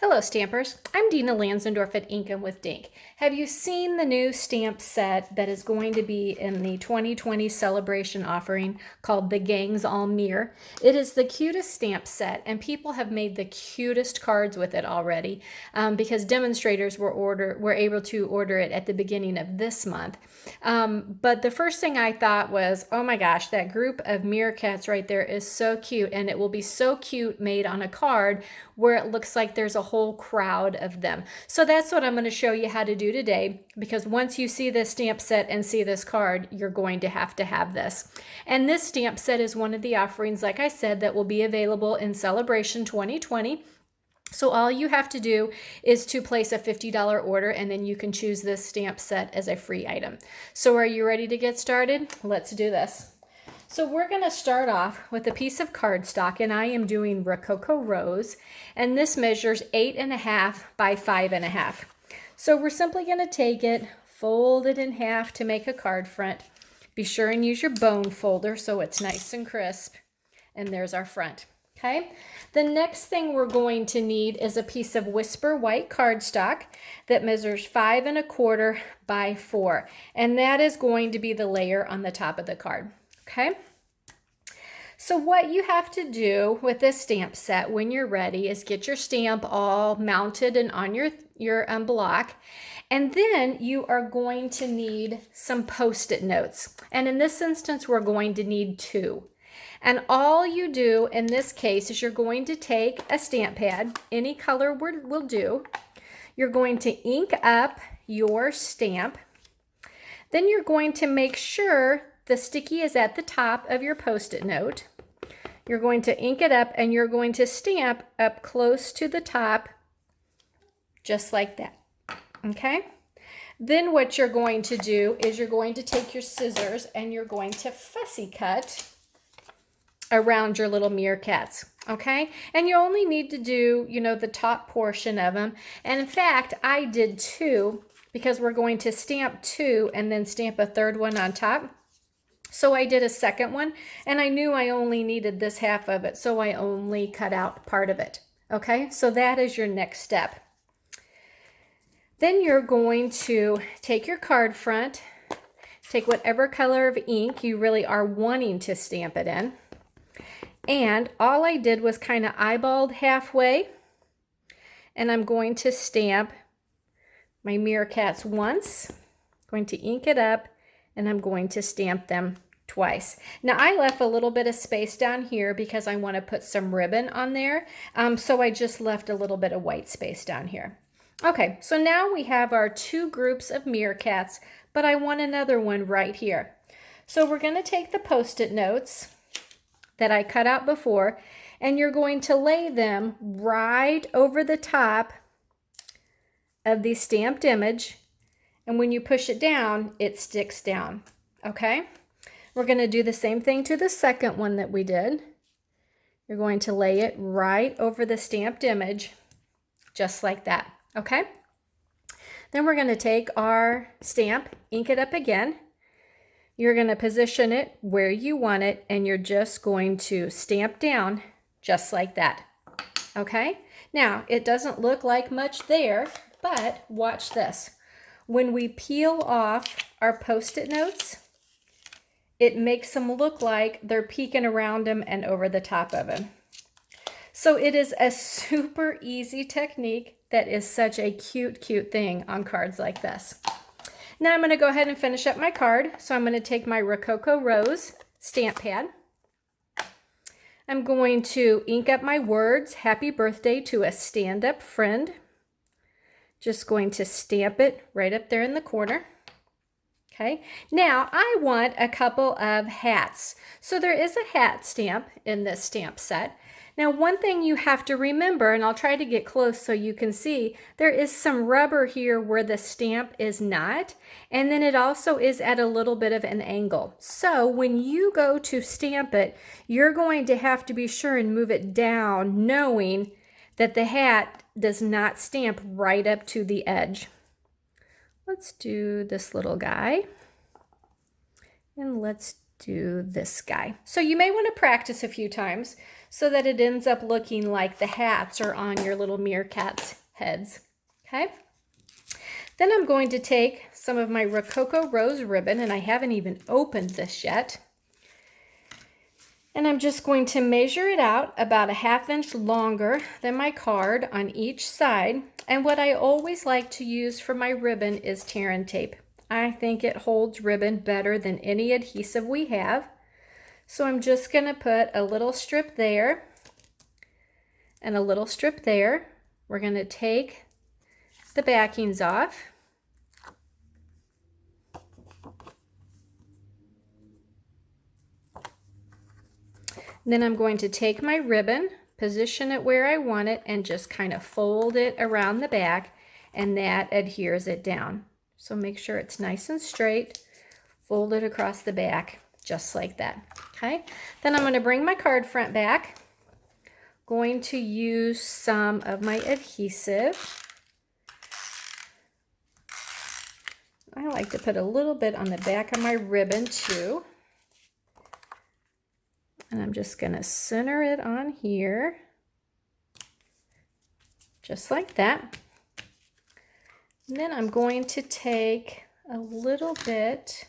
Hello Stampers, I'm Dina Lanzendorf at Ink with Dink. Have you seen the new stamp set that is going to be in the 2020 celebration offering called the Gangs All Meer? It is the cutest stamp set and people have made the cutest cards with it already because demonstrators were able to order it at the beginning of this month. But the first thing I thought was, oh my gosh, that group of meerkats right there is so cute, and it will be so cute made on a card where it looks like there's a whole crowd of them. So that's what I'm going to show you how to do today, because once you see this stamp set and see this card, you're going to have this. And this stamp set is one of the offerings, like I said, that will be available in Celebration 2020. So all you have to do is to place a $50 order, and then you can choose this stamp set as a free item. So are you ready to get started? Let's do this. So we're going to start off with a piece of cardstock, and I am doing Rococo Rose, and this measures 8.5 by 5.5. So we're simply going to take it, fold it in half to make a card front. Be sure and use your bone folder so it's nice and crisp. And there's our front. Okay, the next thing we're going to need is a piece of Whisper white cardstock that measures 5.25 by 4, and that is going to be the layer on the top of the card. Okay, so what you have to do with this stamp set when you're ready is get your stamp all mounted and on your block, and then you are going to need some Post-it notes, and in this instance we're going to need 2. And all you do in this case is you're going to take a stamp pad, any color will do. You're going to ink up your stamp. Then you're going to make sure the sticky is at the top of your Post-it note. You're going to ink it up and you're going to stamp up close to the top, just like that. Okay? Then what you're going to do is you're going to take your scissors and you're going to fussy cut around your little meerkats, okay? And you only need to do, the top portion of them. And in fact, I did 2 because we're going to stamp 2 and then stamp a third one on top. So I did a second one, and I knew I only needed this half of it, so I only cut out part of it, okay? So that is your next step. Then you're going to take your card front, take whatever color of ink you really are wanting to stamp it in. And all I did was kind of eyeballed halfway, and I'm going to stamp my meerkats once, going to ink it up, and I'm going to stamp them twice. Now I left a little bit of space down here because I want to put some ribbon on there, so I just left a little bit of white space down here. Okay, so now we have our 2 groups of meerkats, but I want another one right here. So we're going to take the Post-it notes that I cut out before, and you're going to lay them right over the top of the stamped image, and when you push it down, it sticks down, okay? We're going to do the same thing to the second one that we did. You're going to lay it right over the stamped image, just like that, okay? Then we're going to take our stamp, ink it up again. You're going to position it where you want it, and you're just going to stamp down just like that. Okay? Now, it doesn't look like much there, but watch this. When we peel off our Post-it notes, it makes them look like they're peeking around them and over the top of them. So it is a super easy technique that is such a cute, cute thing on cards like this. Now I'm going to go ahead and finish up my card. So I'm going to take my Rococo Rose stamp pad. I'm going to ink up my words, Happy Birthday to a Stand-Up Friend. Just going to stamp it right up there in the corner. Okay, now I want a couple of hats. So there is a hat stamp in this stamp set. Now one thing you have to remember, and I'll try to get close so you can see, there is some rubber here where the stamp is not, and then it also is at a little bit of an angle. So when you go to stamp it, you're going to have to be sure and move it down, knowing that the hat does not stamp right up to the edge. Let's do this little guy, and let's do this guy. So you may want to practice a few times so that it ends up looking like the hats are on your little meerkats' heads. Okay? Then I'm going to take some of my Rococo Rose ribbon, and I haven't even opened this yet. And I'm just going to measure it out about a 1/2 inch longer than my card on each side. And what I always like to use for my ribbon is tear and tape. I think it holds ribbon better than any adhesive we have. So I'm just going to put a little strip there and a little strip there. We're going to take the backings off. Then I'm going to take my ribbon, position it where I want it, and just kind of fold it around the back, and that adheres it down. So make sure it's nice and straight. Fold it across the back, just like that. Okay. Then I'm going to bring my card front back. Going to use some of my adhesive. I like to put a little bit on the back of my ribbon too. And I'm just going to center it on here, just like that. And then I'm going to take a little bit,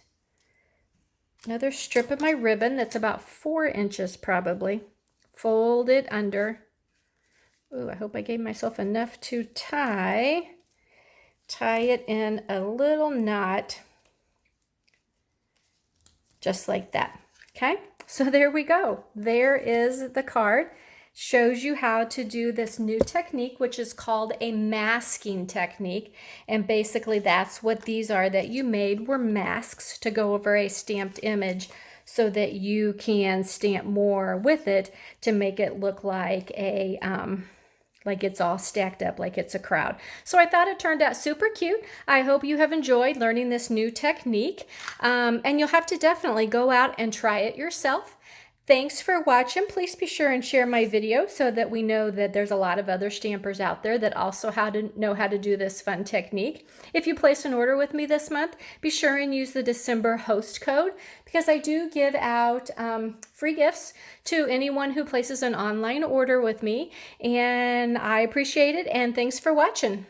another strip of my ribbon that's about 4 inches probably, fold it under. Ooh, I hope I gave myself enough to tie it in a little knot, just like that. Okay, so there we go. There is the card. Shows you how to do this new technique, which is called a masking technique. And basically that's what these are that you made, were masks to go over a stamped image so that you can stamp more with it to make it look like a like it's all stacked up, like it's a crowd. So I thought it turned out super cute. I hope you have enjoyed learning this new technique. And you'll have to definitely go out and try it yourself. Thanks for watching. Please be sure and share my video so that we know that there's a lot of other stampers out there that also know how to do this fun technique. If you place an order with me this month, be sure and use the December host code, because I do give out free gifts to anyone who places an online order with me, and I appreciate it, and thanks for watching.